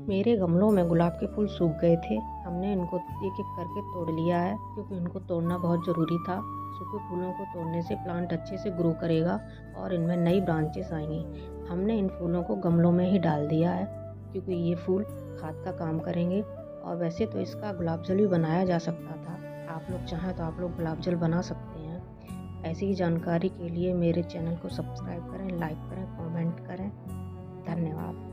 मेरे गमलों में गुलाब के फूल सूख गए थे। हमने इनको एक एक करके तोड़ लिया है क्योंकि इनको तोड़ना बहुत ज़रूरी था। सूखे फूलों को तोड़ने से प्लांट अच्छे से ग्रो करेगा और इनमें नई ब्रांचेस आएंगी। हमने इन फूलों को गमलों में ही डाल दिया है क्योंकि ये फूल खाद का काम करेंगे। और वैसे तो इसका गुलाब जल भी बनाया जा सकता था। आप लोग चाहें तो आप लोग गुलाब जल बना सकते हैं। ऐसी ही जानकारी के लिए मेरे चैनल को सब्सक्राइब करें, लाइक करें, कमेंट करें। धन्यवाद।